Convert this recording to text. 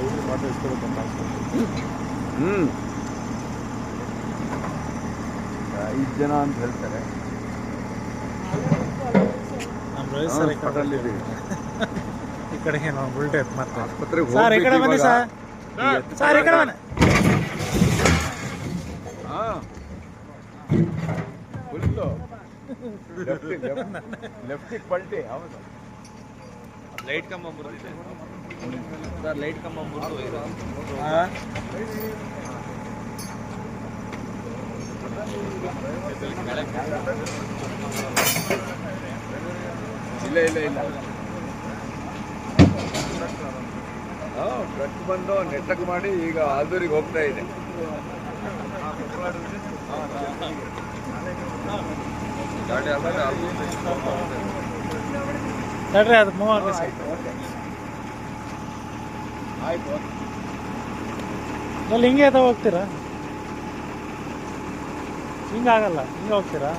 ಹುಡುಗಿ ಮಾತ್ರ ಇಸ್ಕೋಬೇಕಂತ ಹ್ಞೂ 5 ಜನ ಅಂತ ಹೇಳ್ತಾರೆ. ನಮ್ಮ ರೋಹಿತ್ ಸರ್ ಹಾಸ್ಪಿಟಲ್ ಈ ಕಡೆಗೆ ನಾವು ಉಲ್ಟೆ ಮತ್ತೆ ಆಸ್ಪತ್ರೆಗೆ ಸರ್ ಈ ಕಡೆ ಬನ್ನಿ ಸರ್ ಸರ್ ಈ ಕಡೆ ಬನ್ನಿ. ಹಾಂ ಫುಲ್ಲು ಲೆಫ್ಟಿಗೆ ಪಲ್ಟಿ. ಹೌದು ಲೈಟ್ ಕಂಬ ಮುರಿದಿದೆ ಸರ್, ಲೈಟ್ ಕಂಬ ಮುರಿದು ಇಲ್ಲ ಇಲ್ಲ ಇಲ್ಲ. ಟ್ರಕ್ ಬಂದು ನೆಟ್ಟಕ್ಕೆ ಮಾಡಿ ಈಗ ಆದೂರಿಗೆ ಹೋಗ್ತಾ ಇದೆ. ತಡ್ರಿ ಅದು ಮೂವ್ ಆಗಲಿ ಸರ್. ಆಯ್ತು ಎಲ್ಲಿ ಹಿಂಗೆ ಹೋಗ್ತೀರಾ? ಹಿಂಗಾಗಲ್ಲ, ಹಿಂಗೆ ಹೋಗ್ತೀರಾ?